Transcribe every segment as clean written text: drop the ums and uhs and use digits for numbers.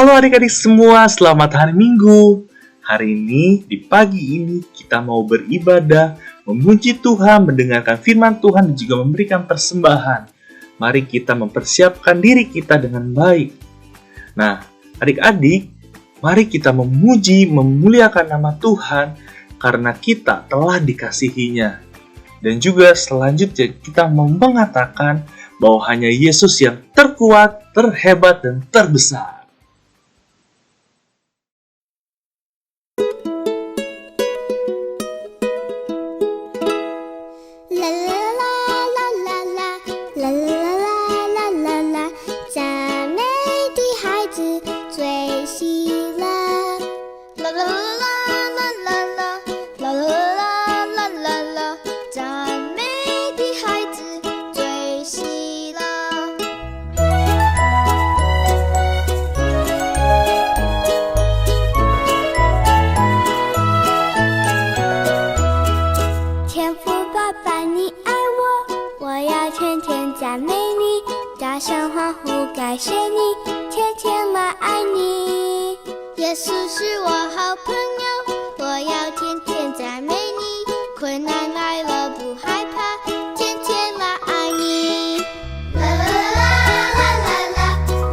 Halo adik-adik semua, selamat hari Minggu. Hari ini, di pagi ini, kita mau beribadah, memuji Tuhan, mendengarkan firman Tuhan, dan juga memberikan persembahan. Mari kita mempersiapkan diri kita dengan baik. Nah, adik-adik, mari kita memuji, memuliakan nama Tuhan, karena kita telah dikasihinya. Dan juga selanjutnya kita mau mengatakan bahwa hanya Yesus yang terkuat, terhebat, dan terbesar.大声欢呼，感谢你，天天来爱你。耶稣是我好朋友，我要天天赞美你。困难来了不害怕，天天来爱你。啦啦啦啦啦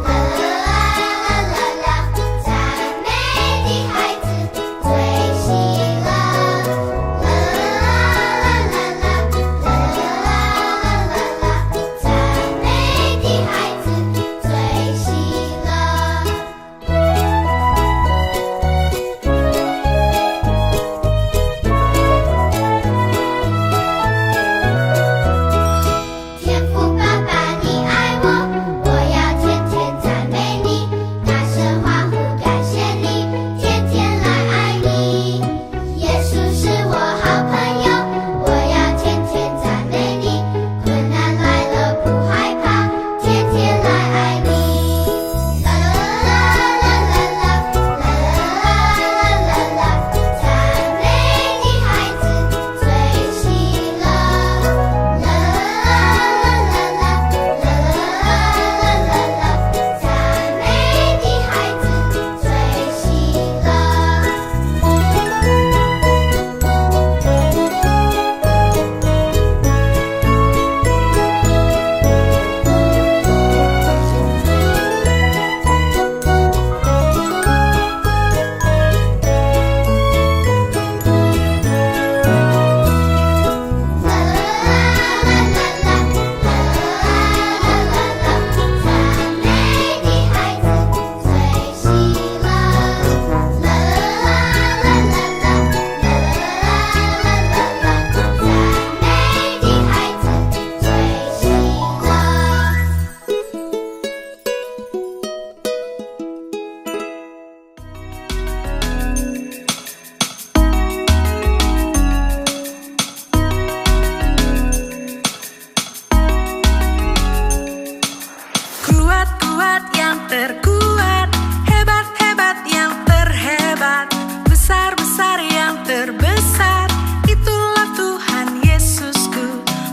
啦啦啦啦啦，赞美的孩子最喜乐。啦啦啦啦啦啦啦啦，赞美的孩子最喜乐。天父爸爸你爱我，我要天天赞美你，大声欢呼感谢你，天天来爱你。耶稣是我好朋友，我要天天赞美你，困难来了不害怕，天天来爱你。啦啦啦啦啦啦啦啦啦，赞美的孩子最喜乐。啦啦啦啦啦啦啦啦，赞美的孩子最喜乐。Kuat-kuat yang terkuat, hebat-hebat yang terhebat, besar-besar yang terbesar, itulah Tuhan Yesusku.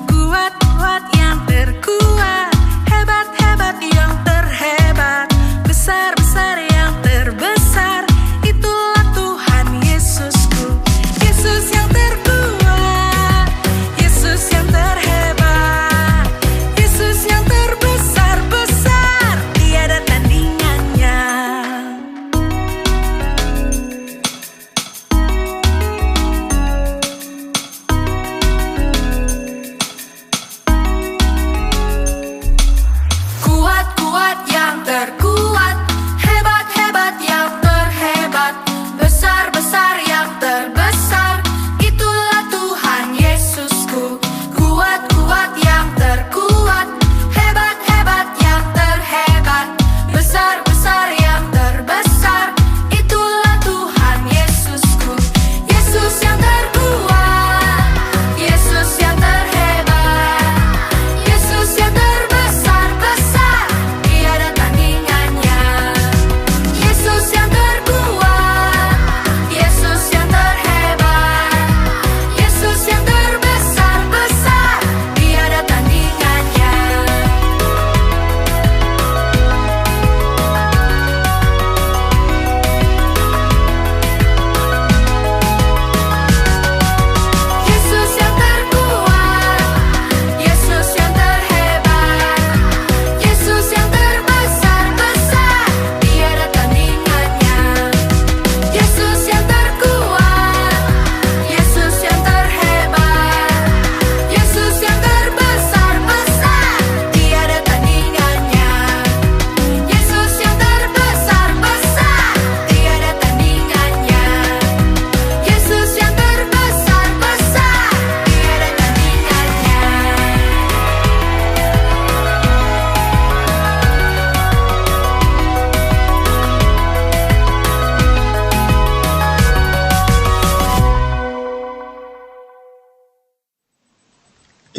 Kuat-kuat yang terkuat, hebat-hebat yang terhebat, besar-besar yang terbesar, itulah Tuhan Yesusku. Yesus yang terkuat, Yesus yang terhebat, Yesus yang terbesar-besar, tiada tandingannya. Kuat-kuat yang terkuat, hebat-hebat yang terhebat, besar-besar yang terbesar, itulah Tuhan Yesusku. Kuat-kuat yang terkuat, hebat-hebat yang terhebat, besar-besar yang terbesar, itulah Tuhan Yesusku. Yesus yang terkuat, Yesus yang terhebat, Yesus yang terbesar-besar, tiada tandingannya.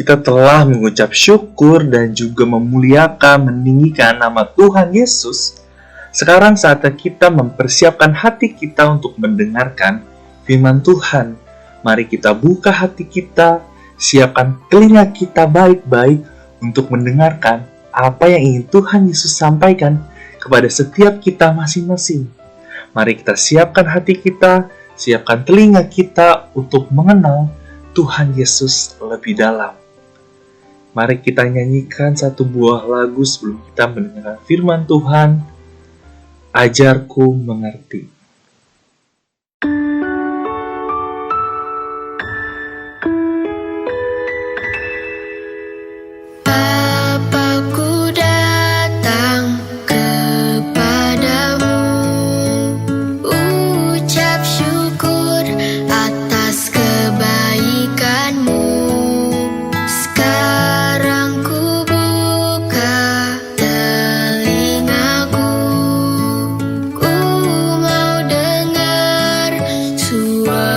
kita telah mengucap syukur dan juga memuliakan, meninggikan nama Tuhan Yesus, sekarang saatnya kita mempersiapkan hati kita untuk mendengarkan firman Tuhan. Mari kita buka hati kita, siapkan telinga kita baik-baik untuk mendengarkan apa yang ingin Tuhan Yesus sampaikan kepada setiap kita masing-masing. Mari kita siapkan hati kita, siapkan telinga kita untuk mengenal Tuhan Yesus lebih dalam. Mari kita nyanyikan satu buah lagu sebelum kita mendengarkan firman Tuhan. Ajarku mengerti. Bapakku datang kepadamu, ucap syukur atas kebaikanmu. Sekarang ku buka telingaku, ku mau dengar suaramu,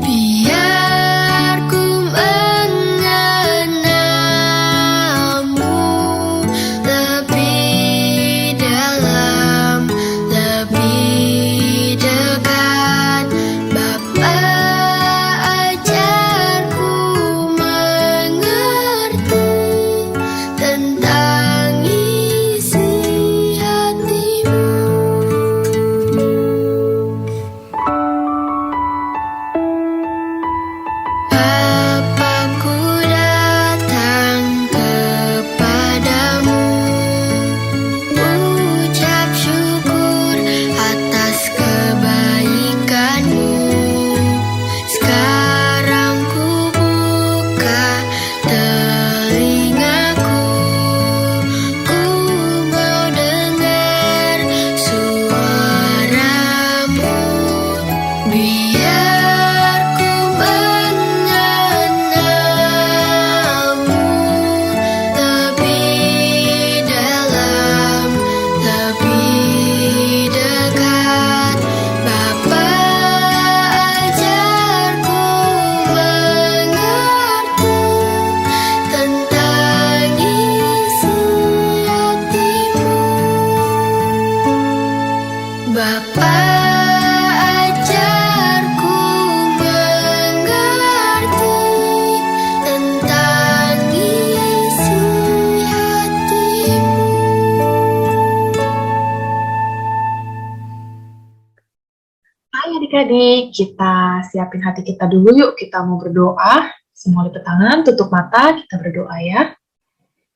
biar ku mengenalmu lebih dalam, lebih dekat. Bapa, ajarku mengerti tentang isi hatimu. Bapakku datang kepadamu, ucap syukur atas kebaikanmu. Sekarang ku buka telingaku, ku mau dengar suaramu, biar ku mengenalmu lebih dalam, lebih dekat. Bapa, ajarku mengerti tentang isi hatimu. Bapa, ajarku mengerti tentang isi hatimu. Hai adik-adik, kita siapin hati kita dulu yuk, kita mau berdoa. Semua lipet tangan, tutup mata, kita berdoa ya.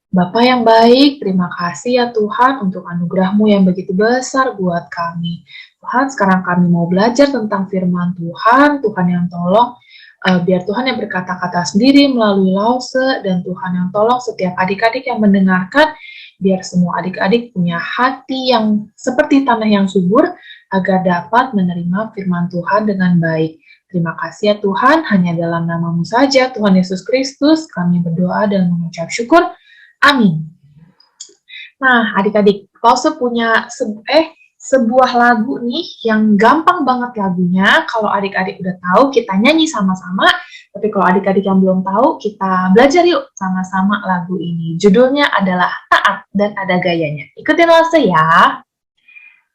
Bapa yang baik, terima kasih ya Tuhan untuk anugerah-Mu yang begitu besar buat kami. Tuhan, sekarang kami mau belajar tentang firman Tuhan, Tuhan yang tolong, biar Tuhan yang berkata-kata sendiri melalui Lause, dan Tuhan yang tolong setiap adik-adik yang mendengarkan, biar semua adik-adik punya hati yang seperti tanah yang subur, agar dapat menerima firman Tuhan dengan baik. Terima kasih ya Tuhan, hanya dalam nama-Mu saja, Tuhan Yesus Kristus, kami berdoa dan mengucap syukur. Amin. Nah, adik-adik, Lause punya sebuah lagu nih yang gampang banget lagunya. Kalau adik-adik udah tahu, kita nyanyi sama-sama. Tapi kalau adik-adik yang belum tahu, kita belajar yuk sama-sama lagu ini. Judulnya adalah Taat dan ada gayanya. Ikutin Lause ya.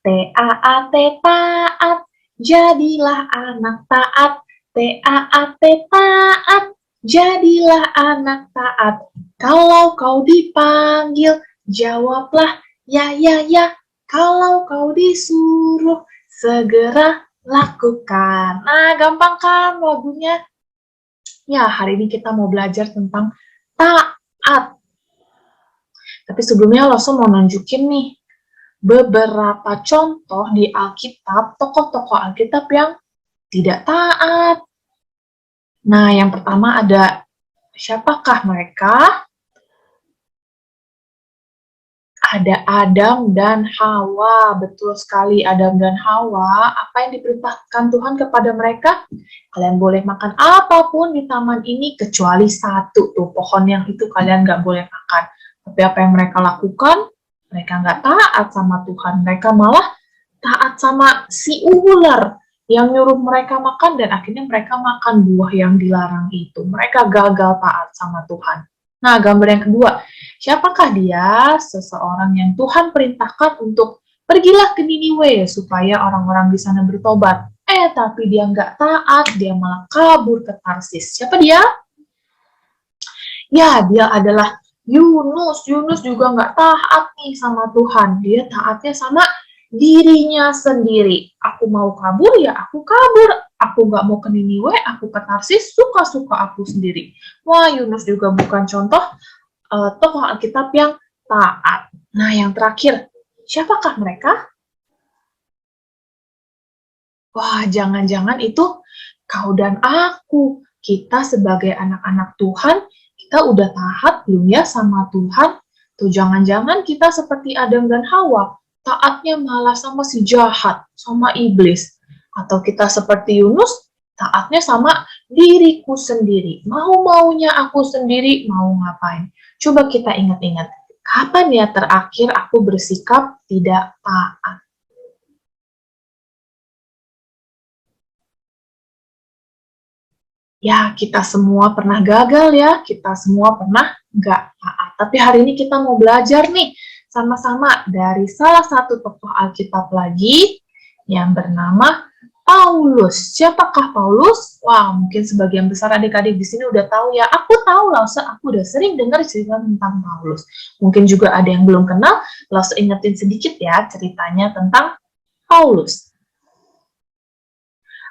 T-A-A-T, taat, jadilah anak taat. T-A-A-T, taat, jadilah anak taat. Kalau kau dipanggil, jawablah ya ya ya. Kalau kau disuruh, segera lakukan. Nah, gampang kan lagunya? Ya, hari ini kita mau belajar tentang taat. Tapi sebelumnya Lause mau nunjukin nih beberapa contoh di Alkitab, tokoh-tokoh Alkitab yang tidak taat. Nah, yang pertama ada, siapakah mereka? Ada Adam dan Hawa. Betul sekali, Adam dan Hawa. Apa yang diperintahkan Tuhan kepada mereka? Kalian boleh makan apapun di taman ini kecuali satu tuh pohon yang itu kalian nggak boleh makan. Tapi apa yang mereka lakukan? Mereka nggak taat sama Tuhan. Mereka malah taat sama si ular. yang nyuruh mereka makan dan akhirnya mereka makan buah yang dilarang itu. Mereka gagal taat sama Tuhan. Nah, gambar yang kedua, siapakah dia? Seseorang yang Tuhan perintahkan untuk pergilah ke Niniwe supaya orang-orang di sana bertobat. Tapi dia nggak taat, dia malah kabur ke Tarsis. Siapa dia? Ya, dia adalah Yunus. Yunus juga nggak taat nih sama Tuhan. Dia taatnya sama dirinya sendiri. Aku mau kabur, ya aku kabur. Aku nggak mau ke Niniwe, aku ke Tarsis, suka-suka aku sendiri. Wah, Yunus juga bukan contoh tokoh Alkitab yang taat. Nah, yang terakhir, siapakah mereka? Wah, jangan-jangan itu kau dan aku. Kita sebagai anak-anak Tuhan, kita udah taat belum ya sama Tuhan? Tuh jangan-jangan kita seperti Adam dan Hawa, taatnya malah sama si jahat, sama iblis. Atau kita seperti Yunus, taatnya sama diriku sendiri. Mau-maunya aku sendiri, mau ngapain. Coba kita ingat-ingat, kapan ya terakhir aku bersikap tidak taat? Ya, kita semua pernah gagal ya, kita semua pernah nggak taat. Tapi hari ini kita mau belajar nih, sama-sama dari salah satu tokoh Alkitab lagi, yang bernama Paulus. Siapakah Paulus? Wah, mungkin sebagian besar adik-adik di sini udah tahu ya. Aku tahu, Lause, aku udah sering dengar cerita tentang Paulus. Mungkin juga ada yang belum kenal, Lause ingetin sedikit ya ceritanya tentang Paulus.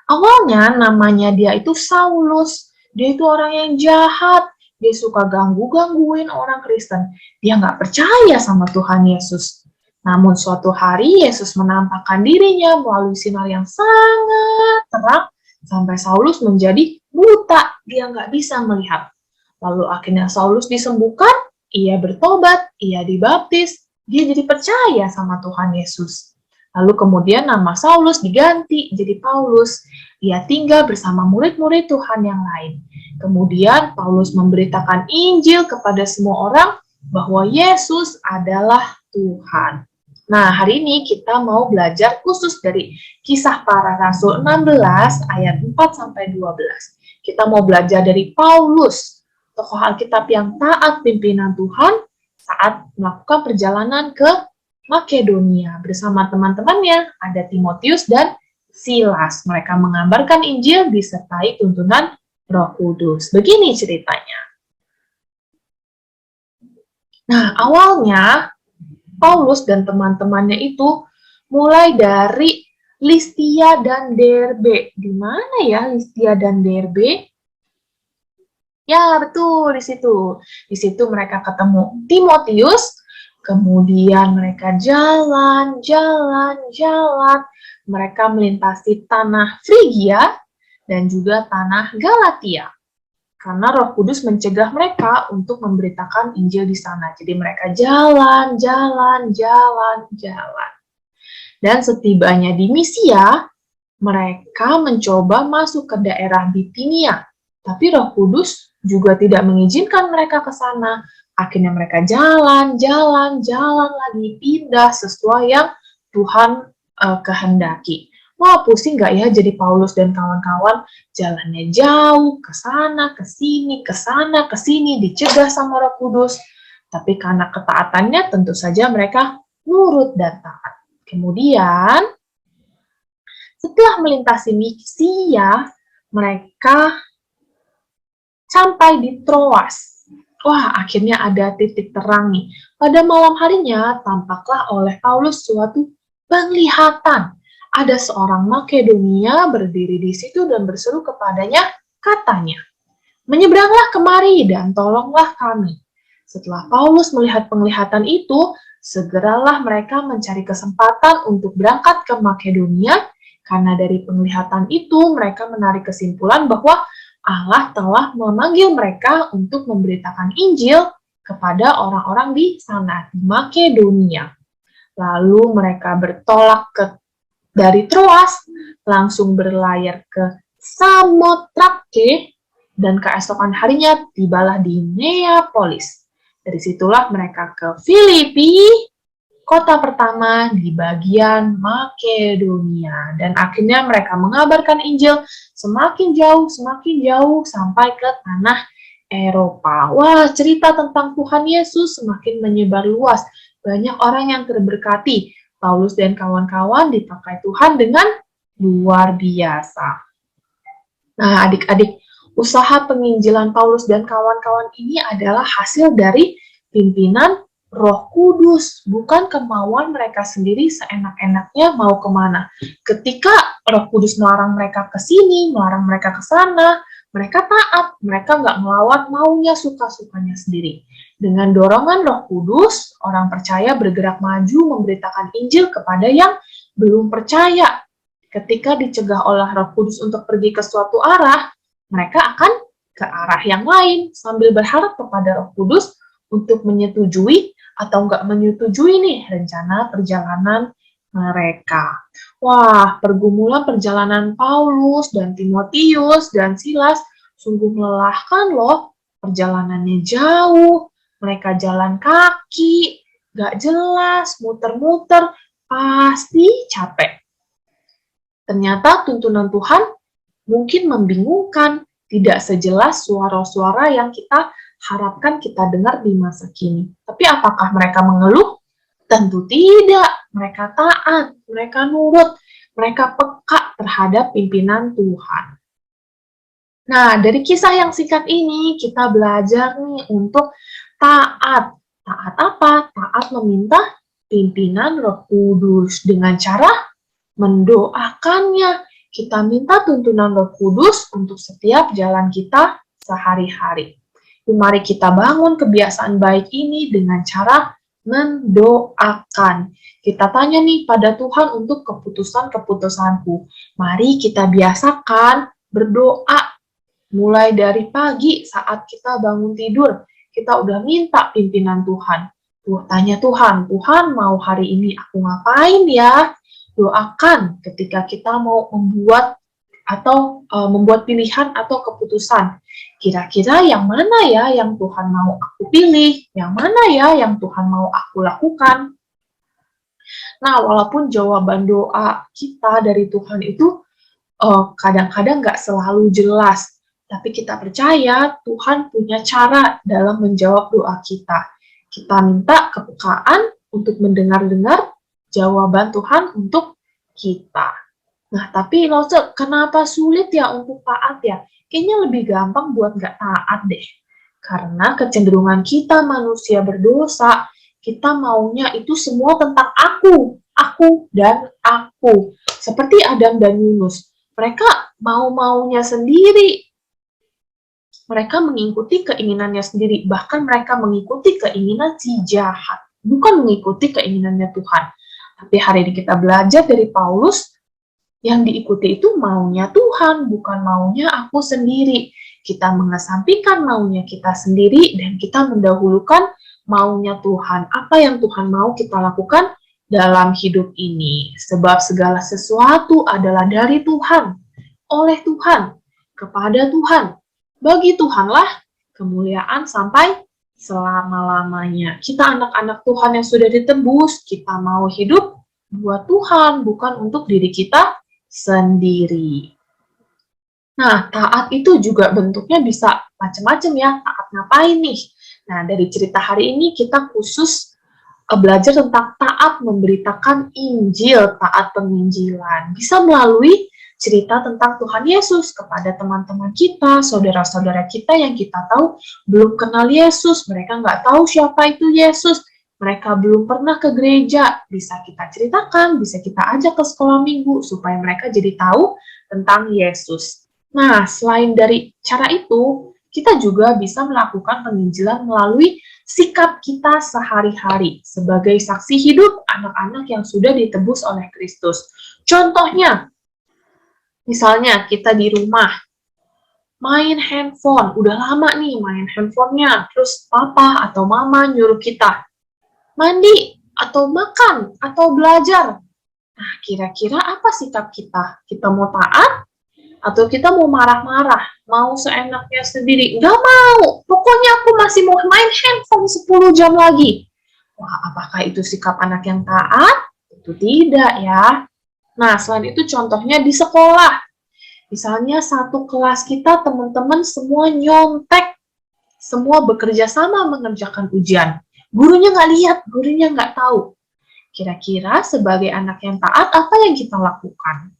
Awalnya namanya dia itu Saulus. Dia itu orang yang jahat. Dia suka gangguin orang Kristen. Dia nggak percaya sama Tuhan Yesus. Namun suatu hari Yesus menampakkan dirinya melalui sinar yang sangat terang sampai Saulus menjadi buta. Dia nggak bisa melihat. Lalu akhirnya Saulus disembuhkan, ia bertobat, ia dibaptis, dia jadi percaya sama Tuhan Yesus. Lalu kemudian nama Saulus diganti jadi Paulus. Ia tinggal bersama murid-murid Tuhan yang lain. Kemudian Paulus memberitakan Injil kepada semua orang bahwa Yesus adalah Tuhan. Nah, hari ini kita mau belajar khusus dari Kisah Para Rasul 16 ayat 4-12. Kita mau belajar dari Paulus, tokoh Alkitab yang taat pimpinan Tuhan saat melakukan perjalanan ke Makedonia bersama teman-temannya, ada Timotius dan Silas. Mereka mengabarkan Injil disertai tuntunan Roh Kudus. Begini ceritanya. Nah, awalnya Paulus dan teman-temannya itu mulai dari Listia dan Derbe. Di mana ya Listia dan Derbe? Ya, betul, di situ. Di situ mereka ketemu Timotius. Kemudian mereka jalan. Mereka melintasi tanah Frigia dan juga tanah Galatia. Karena Roh Kudus mencegah mereka untuk memberitakan Injil di sana. Jadi mereka jalan. Dan setibanya di Misia, mereka mencoba masuk ke daerah Bitinia. Tapi Roh Kudus juga tidak mengizinkan mereka ke sana. Akhirnya mereka jalan lagi, pindah sesuai yang Tuhan kehendaki. Wah, pusing nggak ya jadi Paulus dan kawan-kawan? Jalannya jauh, ke sana, ke sini, dicegah sama Roh Kudus. Tapi karena ketaatannya, tentu saja mereka nurut dan taat. Kemudian, setelah melintasi Misia, mereka sampai di Troas. Wah, akhirnya ada titik terang nih. Pada malam harinya, tampaklah oleh Paulus suatu penglihatan. Ada seorang Makedonia berdiri di situ dan berseru kepadanya, katanya, "Menyeberanglah kemari dan tolonglah kami." Setelah Paulus melihat penglihatan itu, segeralah mereka mencari kesempatan untuk berangkat ke Makedonia, karena dari penglihatan itu mereka menarik kesimpulan bahwa Allah telah memanggil mereka untuk memberitakan Injil kepada orang-orang di sana, di Makedonia. Lalu mereka bertolak dari Troas, langsung berlayar ke Samotrake, dan keesokan harinya tibalah di Neapolis. Dari situlah mereka ke Filipi, kota pertama di bagian Makedonia. Dan akhirnya mereka mengabarkan Injil semakin jauh sampai ke tanah Eropa. Wah, cerita tentang Tuhan Yesus semakin menyebar luas. Banyak orang yang terberkati. Paulus dan kawan-kawan dipakai Tuhan dengan luar biasa. Nah, adik-adik, usaha penginjilan Paulus dan kawan-kawan ini adalah hasil dari pimpinan Roh Kudus, bukan kemauan mereka sendiri seenak-enaknya mau kemana. Ketika Roh Kudus melarang mereka ke sini, melarang mereka ke sana, mereka taat, mereka nggak melawan maunya suka-sukanya sendiri. Dengan dorongan Roh Kudus, orang percaya bergerak maju memberitakan Injil kepada yang belum percaya. Ketika dicegah oleh Roh Kudus untuk pergi ke suatu arah, mereka akan ke arah yang lain sambil berharap kepada Roh Kudus untuk menyetujui atau nggak menyetujui nih rencana perjalanan mereka. Wah, pergumulan perjalanan Paulus dan Timotius dan Silas sungguh melelahkan loh. Perjalanannya jauh, mereka jalan kaki, nggak jelas, muter-muter, pasti capek. Ternyata tuntunan Tuhan mungkin membingungkan, tidak sejelas suara-suara yang kita harapkan kita dengar di masa kini. Tapi apakah mereka mengeluh? Tentu tidak. Mereka taat, mereka nurut, mereka peka terhadap pimpinan Tuhan. Nah, dari kisah yang singkat ini, kita belajar nih untuk taat. Taat apa? Taat meminta pimpinan Roh Kudus dengan cara mendoakannya. Kita minta tuntunan Roh Kudus untuk setiap jalan kita sehari-hari. Mari kita bangun kebiasaan baik ini dengan cara mendoakan. Kita tanya nih pada Tuhan untuk keputusan-keputusanku. Mari kita biasakan berdoa. Mulai dari pagi saat kita bangun tidur, kita udah minta pimpinan Tuhan. Tanya Tuhan, Tuhan mau hari ini aku ngapain ya? Doakan ketika kita mau membuat pilihan atau keputusan. Kira-kira yang mana ya yang Tuhan mau aku pilih? Yang mana ya yang Tuhan mau aku lakukan? Nah, walaupun jawaban doa kita dari Tuhan itu kadang-kadang nggak selalu jelas, tapi kita percaya Tuhan punya cara dalam menjawab doa kita. Kita minta kepekaan untuk mendengar-dengar jawaban Tuhan untuk kita. Nah, tapi kenapa sulit ya untuk taat ya? Kayaknya lebih gampang buat nggak taat deh. Karena kecenderungan kita manusia berdosa, kita maunya itu semua tentang aku, dan aku. Seperti Adam dan Yunus. Mereka mau-maunya sendiri. Mereka mengikuti keinginannya sendiri. Bahkan mereka mengikuti keinginan si jahat. Bukan mengikuti keinginannya Tuhan. Tapi hari ini kita belajar dari Paulus, yang diikuti itu maunya Tuhan, bukan maunya aku sendiri. Kita mengesampingkan maunya kita sendiri dan kita mendahulukan maunya Tuhan. Apa yang Tuhan mau kita lakukan dalam hidup ini. Sebab segala sesuatu adalah dari Tuhan, oleh Tuhan, kepada Tuhan. Bagi Tuhanlah kemuliaan sampai selama-lamanya. Kita anak-anak Tuhan yang sudah ditebus, kita mau hidup buat Tuhan, bukan untuk diri kita sendiri. Nah, taat itu juga bentuknya bisa macam-macam ya. Taat ngapain nih? Nah, dari cerita hari ini kita khusus belajar tentang taat memberitakan Injil, taat penginjilan. Bisa melalui cerita tentang Tuhan Yesus kepada teman-teman kita, saudara-saudara kita yang kita tahu belum kenal Yesus. Mereka nggak tahu siapa itu Yesus. Mereka belum pernah ke gereja, bisa kita ceritakan, bisa kita ajak ke sekolah minggu, supaya mereka jadi tahu tentang Yesus. Nah, selain dari cara itu, kita juga bisa melakukan penginjilan melalui sikap kita sehari-hari, sebagai saksi hidup anak-anak yang sudah ditebus oleh Kristus. Contohnya, misalnya kita di rumah, main handphone, udah lama nih main handphonenya, terus papa atau mama nyuruh kita, mandi, atau makan, atau belajar. Nah, kira-kira apa sikap kita? Kita mau taat? Atau kita mau marah-marah? Mau seenaknya sendiri? Nggak mau! Pokoknya aku masih mau main handphone 10 jam lagi. Wah, apakah itu sikap anak yang taat? Tentu tidak ya. Nah, selain itu contohnya di sekolah. Misalnya satu kelas kita teman-teman semua nyontek, semua bekerja sama mengerjakan ujian. Gurunya nggak lihat, gurunya nggak tahu. Kira-kira sebagai anak yang taat, apa yang kita lakukan?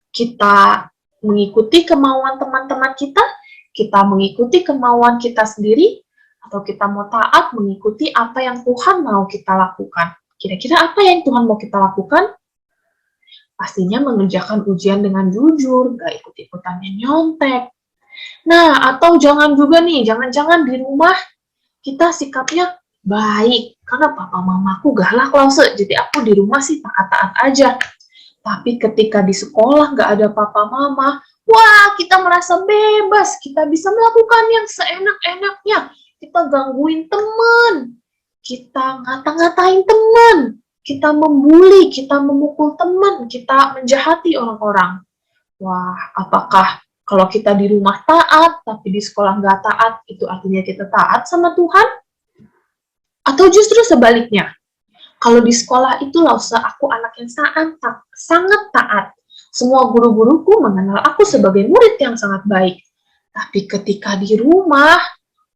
Kita mengikuti kemauan teman-teman kita mengikuti kemauan kita sendiri, atau kita mau taat mengikuti apa yang Tuhan mau kita lakukan. Kira-kira apa yang Tuhan mau kita lakukan? Pastinya mengerjakan ujian dengan jujur, gak ikut-ikutannya nyontek. Nah, atau jangan juga nih, jangan-jangan di rumah kita sikapnya baik, karena papa mamaku galak lause, jadi aku di rumah sih taat-taat aja. Tapi ketika di sekolah nggak ada papa mama, wah kita merasa bebas, kita bisa melakukan yang seenak-enaknya. Kita gangguin teman, kita ngata-ngatain teman, kita membuli, kita memukul teman, kita menjahati orang-orang. Wah, apakah kalau kita di rumah taat, tapi di sekolah nggak taat, itu artinya kita taat sama Tuhan? Atau justru sebaliknya, kalau di sekolah itu aku anak yang sangat taat. Semua guru-guruku mengenal aku sebagai murid yang sangat baik. Tapi ketika di rumah,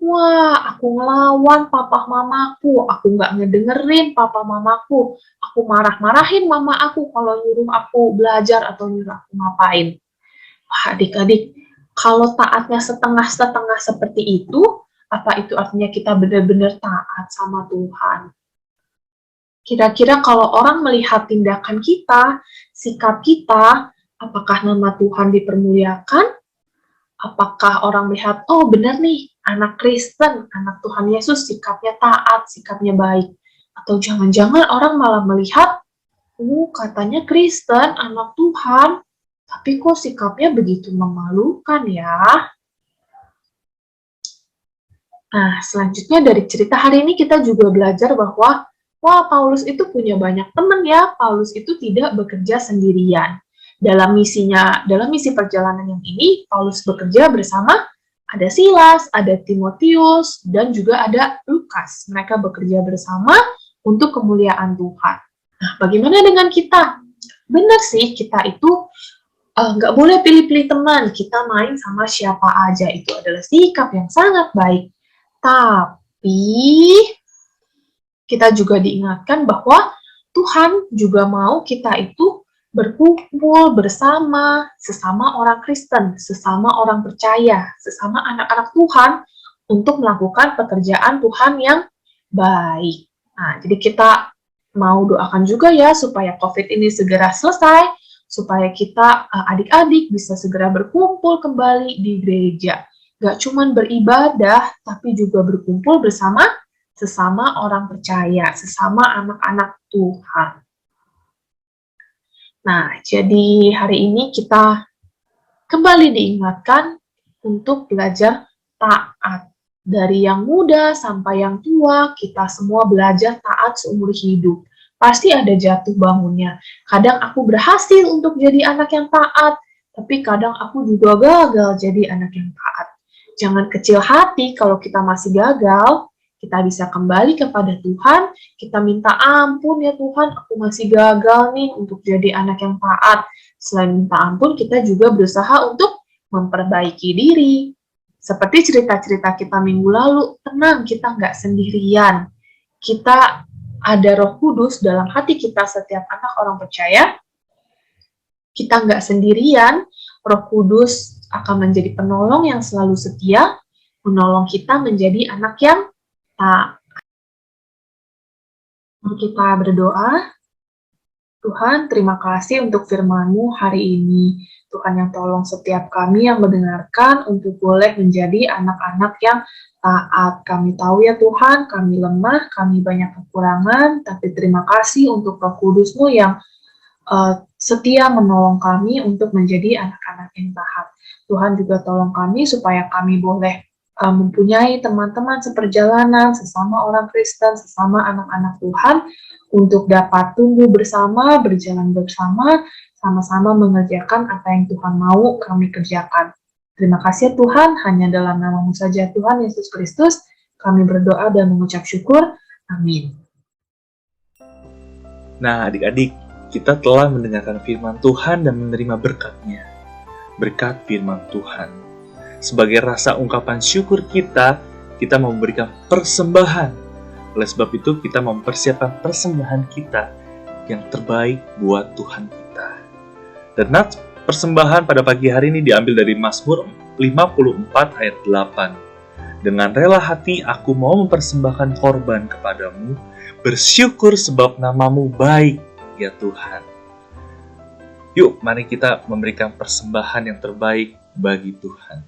wah, aku ngelawan papa mamaku, aku nggak ngedengerin papa mamaku, aku marah-marahin mama aku kalau nyuruh aku belajar atau nyuruh aku ngapain. Wah, adik-adik, kalau taatnya setengah-setengah seperti itu, apa itu artinya kita benar-benar taat sama Tuhan? Kira-kira kalau orang melihat tindakan kita, sikap kita, apakah nama Tuhan dipermuliakan? Apakah orang melihat, oh benar nih, anak Kristen, anak Tuhan Yesus, sikapnya taat, sikapnya baik. Atau jangan-jangan orang malah melihat, katanya Kristen, anak Tuhan, tapi kok sikapnya begitu memalukan ya? Nah, selanjutnya dari cerita hari ini kita juga belajar bahwa wah, Paulus itu punya banyak teman ya. Paulus itu tidak bekerja sendirian. Dalam misi perjalanan yang ini, Paulus bekerja bersama ada Silas, ada Timotius, dan juga ada Lukas. Mereka bekerja bersama untuk kemuliaan Tuhan. Nah, bagaimana dengan kita? Benar sih, kita itu nggak boleh pilih-pilih teman. Kita main sama siapa aja. Itu adalah sikap yang sangat baik. Tapi kita juga diingatkan bahwa Tuhan juga mau kita itu berkumpul bersama sesama orang Kristen, sesama orang percaya, sesama anak-anak Tuhan untuk melakukan pekerjaan Tuhan yang baik. Nah, jadi kita mau doakan juga ya supaya COVID ini segera selesai, supaya kita adik-adik bisa segera berkumpul kembali di gereja. Gak cuman beribadah, tapi juga berkumpul bersama sesama orang percaya, sesama anak-anak Tuhan. Nah, jadi hari ini kita kembali diingatkan untuk belajar taat. Dari yang muda sampai yang tua, kita semua belajar taat seumur hidup. Pasti ada jatuh bangunnya. Kadang aku berhasil untuk jadi anak yang taat, tapi kadang aku juga gagal jadi anak yang taat. Jangan kecil hati kalau kita masih gagal. Kita bisa kembali kepada Tuhan, kita minta ampun ya Tuhan, aku masih gagal nih untuk jadi anak yang taat. Selain minta ampun, kita juga berusaha untuk memperbaiki diri. Seperti cerita-cerita kita minggu lalu, tenang, kita nggak sendirian. Kita ada Roh Kudus dalam hati kita setiap anak orang percaya. Kita nggak sendirian, Roh Kudus akan menjadi penolong yang selalu setia, menolong kita menjadi anak yang taat. Mari kita berdoa. Tuhan, terima kasih untuk firman-Mu hari ini. Tuhan yang tolong setiap kami yang mendengarkan untuk boleh menjadi anak-anak yang taat. Kami tahu ya Tuhan, kami lemah, kami banyak kekurangan, tapi terima kasih untuk Roh Kudus-Mu yang setia menolong kami untuk menjadi anak-anak yang taat. Tuhan juga tolong kami supaya kami boleh mempunyai teman-teman seperjalanan, sesama orang Kristen, sesama anak-anak Tuhan, untuk dapat tumbuh bersama, berjalan bersama, sama-sama mengerjakan apa yang Tuhan mau kami kerjakan. Terima kasih Tuhan, hanya dalam nama-Mu saja Tuhan Yesus Kristus, kami berdoa dan mengucap syukur. Amin. Nah, adik-adik, kita telah mendengarkan firman Tuhan dan menerima berkat-Nya. Berkat firman Tuhan. Sebagai rasa ungkapan syukur kita mau memberikan persembahan. Oleh sebab itu, kita mempersiapkan persembahan kita yang terbaik buat Tuhan kita. Dan persembahan pada pagi hari ini diambil dari Mazmur 54 ayat 8. Dengan rela hati aku mau mempersembahkan korban kepadamu, bersyukur sebab namamu baik, ya Tuhan. Yuk, mari kita memberikan persembahan yang terbaik bagi Tuhan.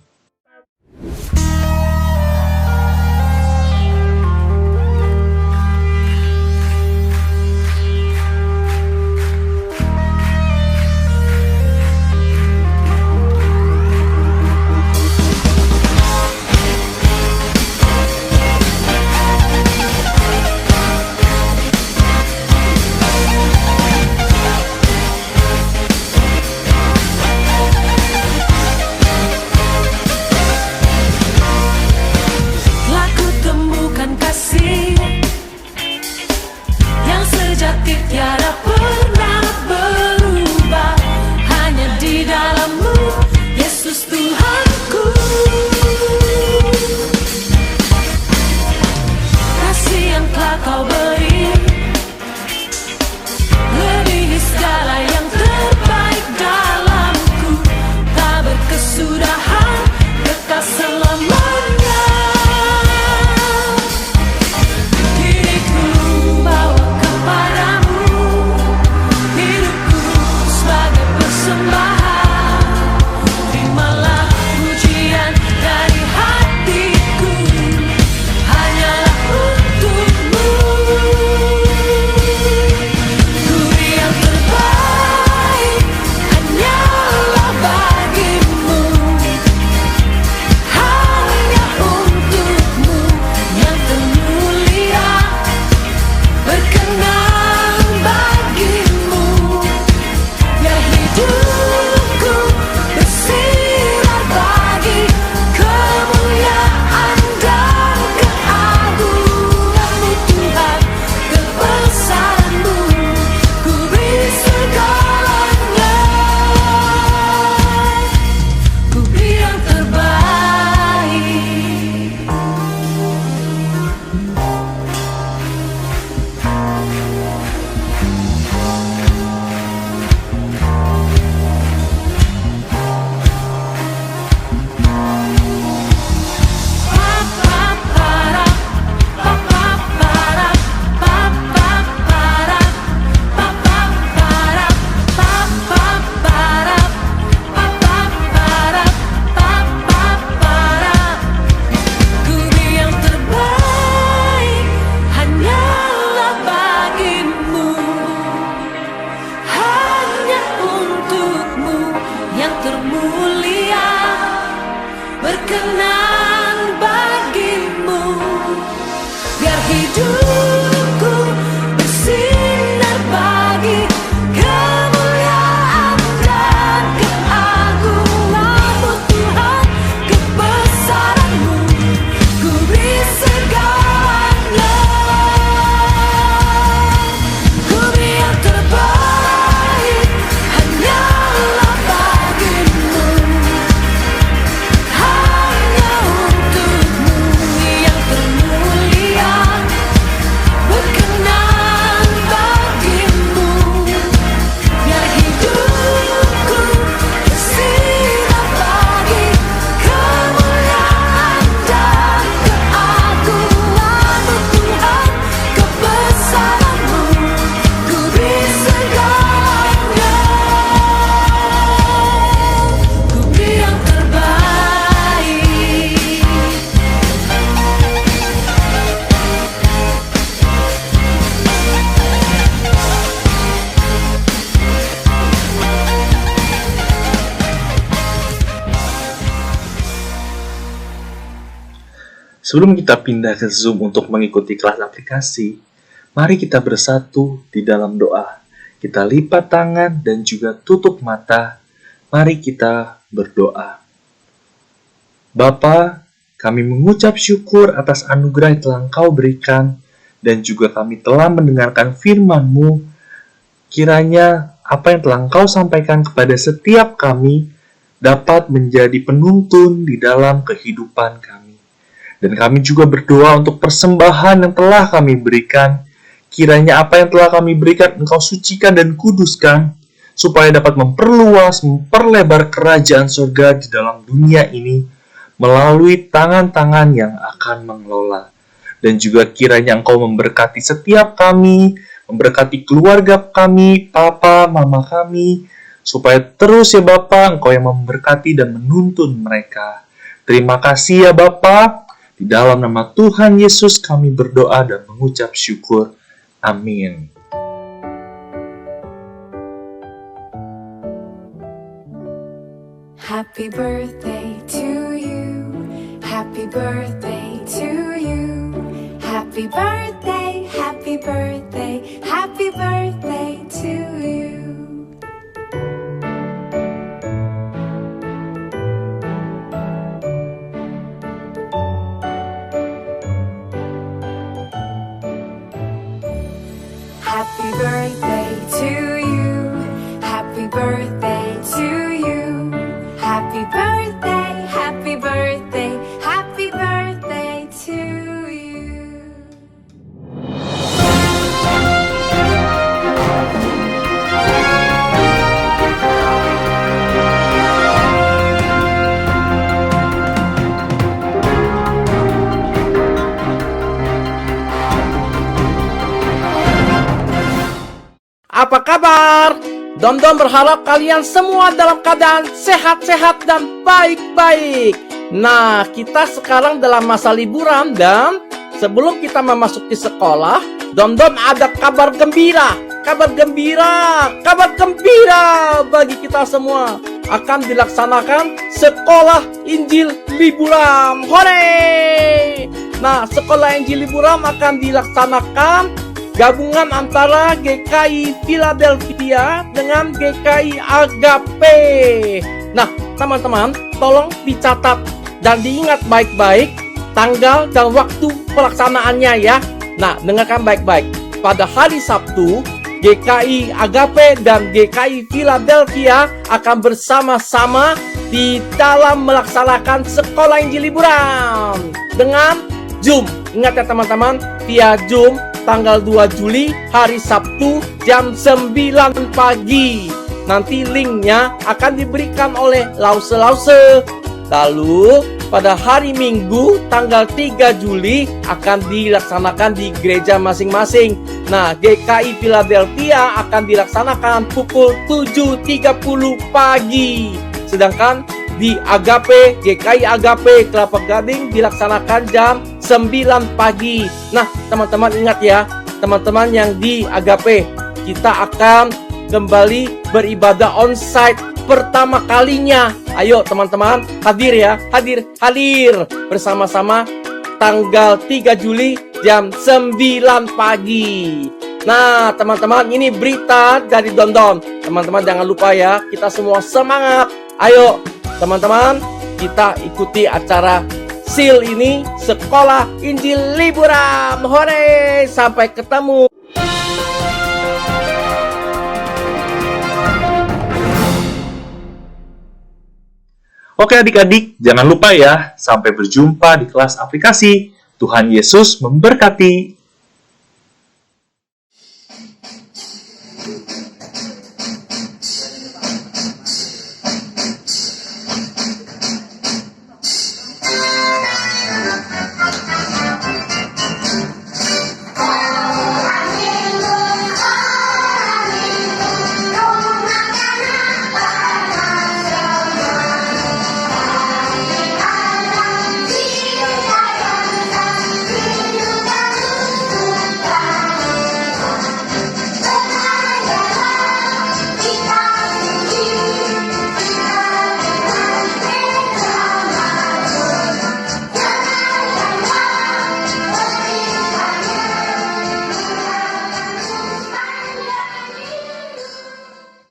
Sebelum kita pindah ke Zoom untuk mengikuti kelas aplikasi, mari kita bersatu di dalam doa. Kita lipat tangan dan juga tutup mata. Mari kita berdoa. Bapa, kami mengucap syukur atas anugerah yang telah Engkau berikan, dan juga kami telah mendengarkan firman-Mu. Kiranya apa yang telah Engkau sampaikan kepada setiap kami dapat menjadi penuntun di dalam kehidupan kami. Dan kami juga berdoa untuk persembahan yang telah kami berikan. Kiranya apa yang telah kami berikan Engkau sucikan dan kuduskan, supaya dapat memperluas, memperlebar kerajaan surga di dalam dunia ini melalui tangan-tangan yang akan mengelola. Dan juga kiranya Engkau memberkati setiap kami, memberkati keluarga kami, papa, mama kami, supaya terus ya Bapa, Engkau yang memberkati dan menuntun mereka. Terima kasih ya Bapa. Di dalam nama Tuhan Yesus kami berdoa dan mengucap syukur. Amin. Happy birthday to you. Happy birthday to you. Happy birthday, happy birthday, happy birthday to you. Happy birthday to you. Happy birthday to you. Happy birthday, happy birthday, happy birthday to you. Apa kabar? Dom-dom berharap kalian semua dalam keadaan sehat-sehat dan baik-baik. Nah, kita sekarang dalam masa liburan dan sebelum kita memasuki sekolah, Dom-dom ada kabar gembira. Kabar gembira bagi kita semua. Akan dilaksanakan sekolah Injil liburan. Hore! Nah, sekolah Injil liburan akan dilaksanakan gabungan antara GKI Philadelphia dengan GKI Agape. Nah, teman-teman, tolong dicatat dan diingat baik-baik tanggal dan waktu pelaksanaannya ya. Nah, dengarkan baik-baik. Pada hari Sabtu, GKI Agape dan GKI Philadelphia akan bersama-sama di dalam melaksanakan sekolah Injil liburan dengan Zoom. Ingat ya teman-teman, via Zoom tanggal 2 Juli hari Sabtu jam 9 pagi. Nanti linknya akan diberikan oleh Lause. Lalu pada hari Minggu tanggal 3 Juli akan dilaksanakan di gereja masing-masing. Nah, GKI Philadelphia akan dilaksanakan pukul 7.30 pagi. Sedangkan di Agape, GKI Agape Kelapa Gading dilaksanakan jam 9 pagi. Nah, teman-teman ingat ya, teman-teman yang di Agape, kita akan kembali beribadah onsite pertama kalinya. Ayo teman-teman, hadir ya, hadir bersama-sama tanggal 3 Juli jam 9 pagi. Nah, teman-teman, ini berita dari Dom-dom. Teman-teman jangan lupa ya, kita semua semangat. Ayo, teman-teman, kita ikuti acara SIL ini, Sekolah Injil Liburan. Hore, sampai ketemu. Oke adik-adik, jangan lupa ya, sampai berjumpa di kelas aplikasi. Tuhan Yesus memberkati.